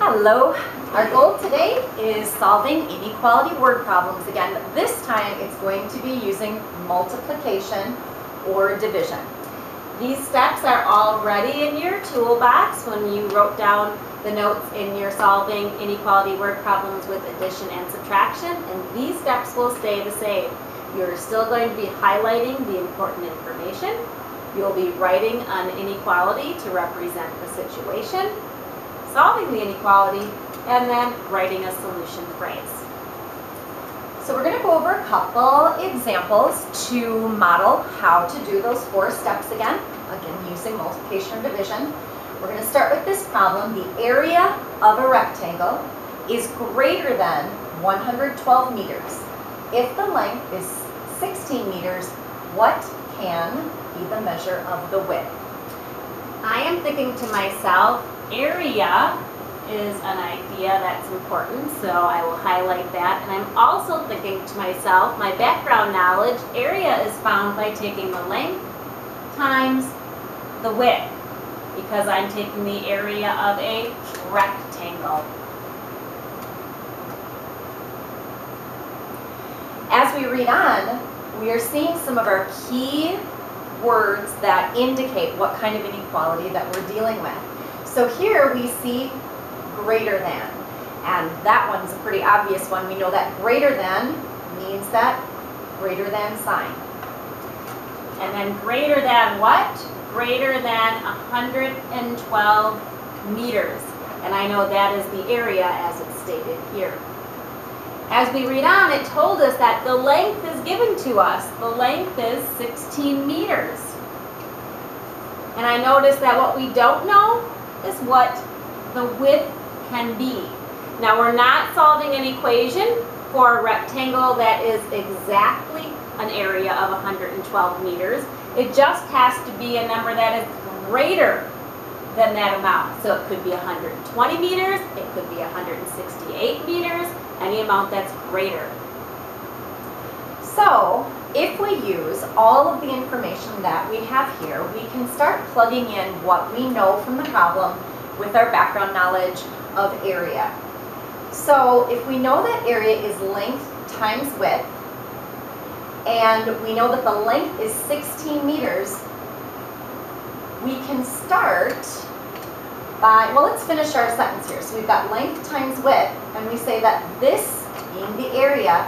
Hello. Our goal today is solving inequality word problems. Again, this time it's going to be using multiplication or division. These steps are already in your toolbox when you wrote down the notes in your solving inequality word problems with addition and subtraction, and these steps will stay the same. You're still going to be highlighting the important information. You'll be writing an inequality to represent the situation, solving the inequality, and then writing a solution phrase. So we're going to go over a couple examples to model how to do those 4 steps again using multiplication or division. We're going to start with this problem. The area of a rectangle is greater than 112 meters. If the length is 16 meters, what can be the measure of the width? I am thinking to myself, area is an idea that's important, so I will highlight that. And I'm also thinking to myself, my background knowledge, area is found by taking the length times the width, because I'm taking the area of a rectangle. As we read on, we are seeing some of our key words that indicate what kind of inequality that we're dealing with. So here we see greater than, and that one's a pretty obvious one. We know that greater than means that greater than sign. And then greater than what? Greater than 112 meters. And I know that is the area as it's stated here. As we read on, it told us that the length is given to us. The length is 16 meters. And I noticed that what we don't know is what the width can be. Now, we're not solving an equation for a rectangle that is exactly an area of 112 meters. It just has to be a number that is greater than that amount. So it could be 120 meters, it could be 168 meters, any amount that's greater. So if we use all of the information that we have here, we can start plugging in what we know from the problem with our background knowledge of area. So if we know that area is length times width, and we know that the length is 16 meters, we can start by, well, let's finish our sentence here. So we've got length times width, and we say that this, being the area,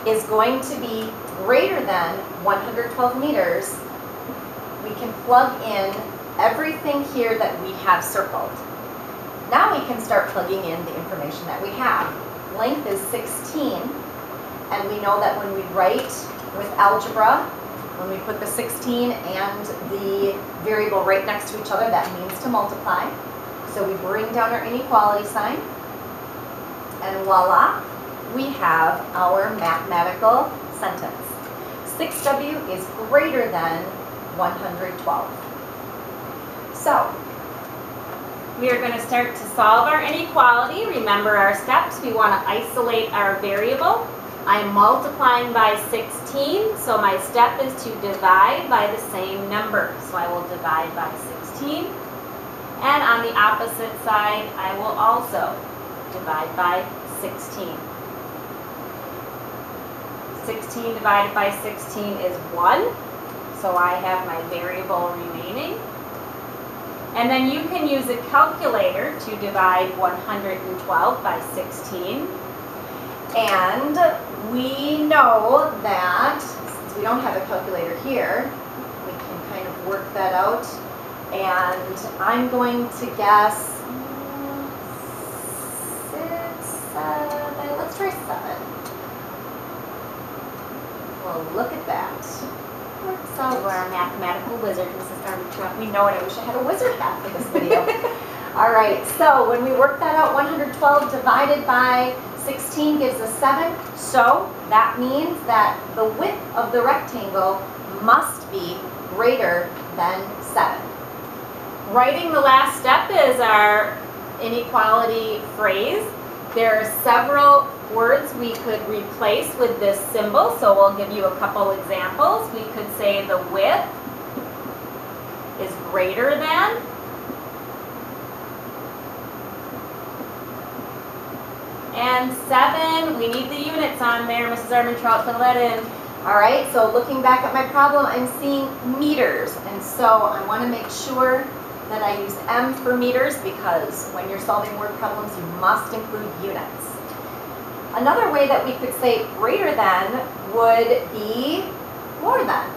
is going to be greater than 112 meters. We can plug in everything here that we have circled. Now we can start plugging in the information that we have. Length is 16, and we know that when we write with algebra, when we put the 16 and the variable right next to each other, that means to multiply. So we bring down our inequality sign, and voila, we have our mathematical sentence. 6W is greater than 112. So we are going to start to solve our inequality. Remember our steps. We want to isolate our variable. I'm multiplying by 16, so my step is to divide by the same number. So I will divide by 16. And on the opposite side, I will also divide by 16. 16 divided by 16 is 1. So I have my variable remaining. And then you can use a calculator to divide 112 by 16. And we know that, since we don't have a calculator here, we can kind of work that out. And I'm going to guess 6, 7, let's try 7. Well, look at that. Works out. We're a mathematical wizard, Mrs. Armstrong. We know it. I wish I had a wizard hat for this video. All right, so when we work that out, 112 divided by 16 gives us 7. So that means that the width of the rectangle must be greater than 7. Writing the last step is our inequality phrase. There are several words we could replace with this symbol, so we'll give you a couple examples. We could say the width is greater than And 7, we need the units on there, Mrs. Armentrout, fill that in. All right, so looking back at my problem, I'm seeing meters, and so I want to make sure that I use M for meters because when you're solving word problems, you must include units. Another way that we could say greater than would be more than.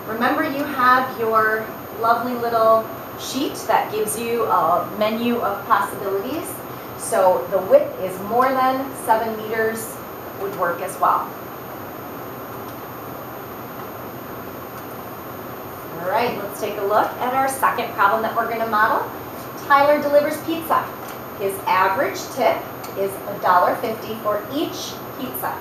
Remember, you have your lovely little sheet that gives you a menu of possibilities. So the width is more than 7 meters would work as well. All right, let's take a look at our second problem that we're going to model. Tyler delivers pizza. His average tip is $1.50 for each pizza.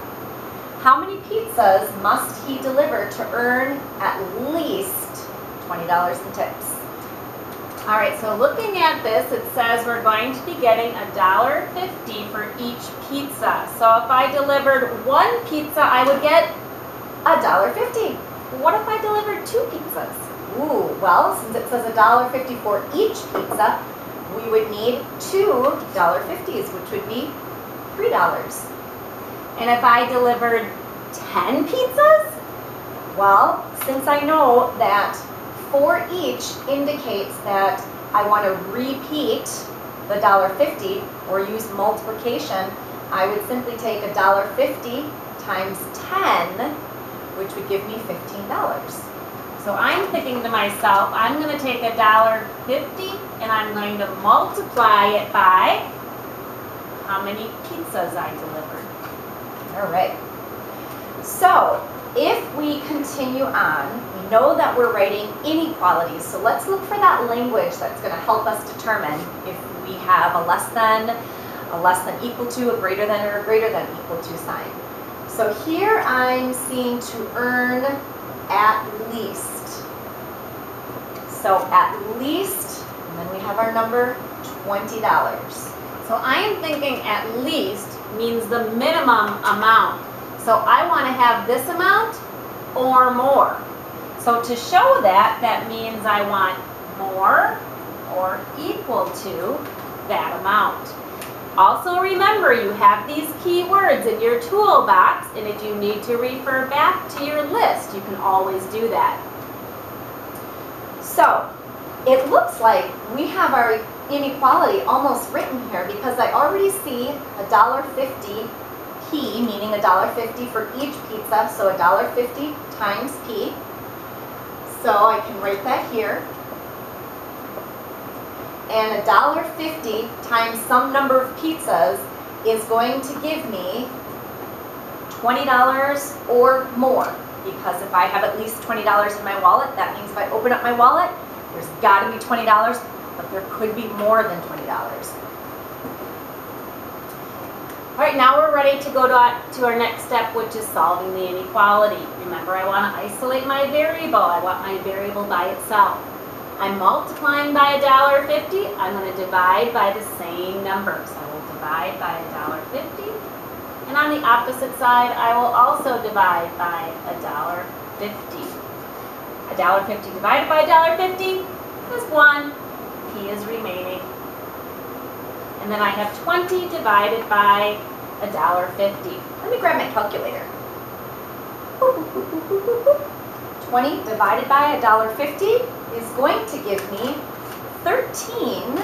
How many pizzas must he deliver to earn at least $20 in tips? All right, so looking at this, it says we're going to be getting $1.50 for each pizza. So if I delivered 1 pizza, I would get $1.50. What if I delivered 2 pizzas? Ooh, well, since it says $1.50 for each pizza, we would need 2 $1.50s, which would be $3. And if I delivered 10 pizzas? Well, since I know that for each indicates that I want to repeat the $1.50 or use multiplication, I would simply take $1.50 times 10, which would give me $15. So I'm thinking to myself, I'm going to take $1.50 and I'm going to multiply it by how many pizzas I delivered. All right. So if we continue on, we know that we're writing inequalities. So let's look for that language that's going to help us determine if we have a less than equal to, a greater than, or a greater than equal to sign. So here I'm seeing to earn at least. So at least, and then we have our number, $20. So I am thinking at least means the minimum amount. So I want to have this amount or more. So to show that, that means I want more or equal to that amount. Also remember, you have these key words in your toolbox, and if you need to refer back to your list, you can always do that. So it looks like we have our inequality almost written here because I already see $1.50 P, meaning $1.50 for each pizza, so $1.50 times P. So I can write that here. And $1.50 times some number of pizzas is going to give me $20 or more. Because if I have at least $20 in my wallet, that means if I open up my wallet, there's got to be $20, but there could be more than $20. All right, now we're ready to go to our next step, which is solving the inequality. Remember, I want to isolate my variable. I want my variable by itself. I'm multiplying by $1.50. I'm going to divide by the same number. So I will divide by $1.50. And on the opposite side, I will also divide by $1.50. $1.50 divided by $1.50 is 1. P is remaining. And then I have 20 divided by $1.50. Let me grab my calculator. 20 divided by $1.50 is going to give me 13.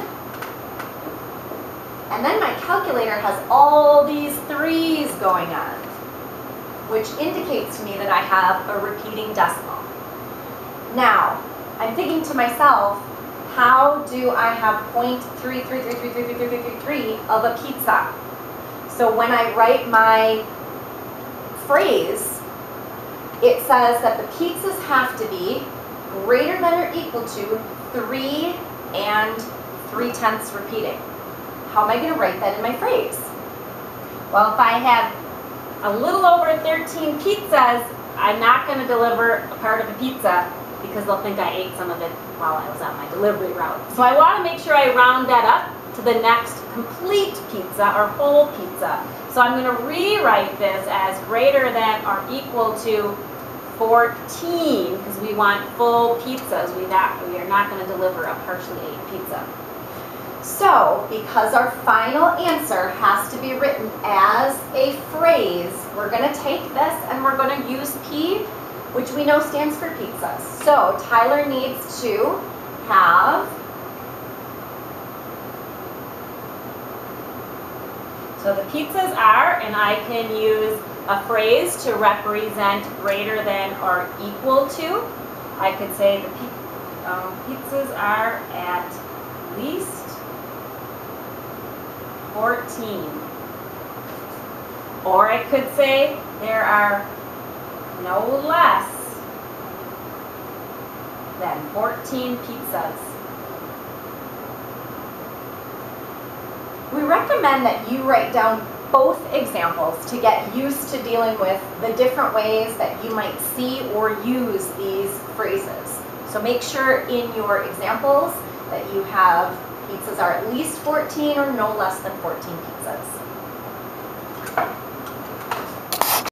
And then my calculator has all these 3's going on, which indicates to me that I have a repeating decimal. Now, I'm thinking to myself, how do I have 0.3333333 of a pizza? So when I write my phrase, it says that the pizzas have to be greater than or equal to 3 3/10 repeating. How am I going to write that in my phrase? Well, if I have a little over 13 pizzas, I'm not going to deliver a part of a pizza because they'll think I ate some of it while I was on my delivery route. So I want to make sure I round that up to the next complete pizza or whole pizza. So I'm going to rewrite this as greater than or equal to 14 because we want full pizzas. We are not going to deliver a partially ate pizza. So So, because our final answer has to be written as a phrase, we're going to take this and we're going to use P, which we know stands for pizzas. So, Tyler needs to have, so the pizzas are, and I can use a phrase to represent greater than or equal to. I could say the pizzas are at least 14. Or I could say there are no less than 14 pizzas. we recommend that you write down both examples to get used to dealing with the different ways that you might see or use these phrases. So make sure in your examples that you have pizzas are at least 14 or no less than 14 pizzas.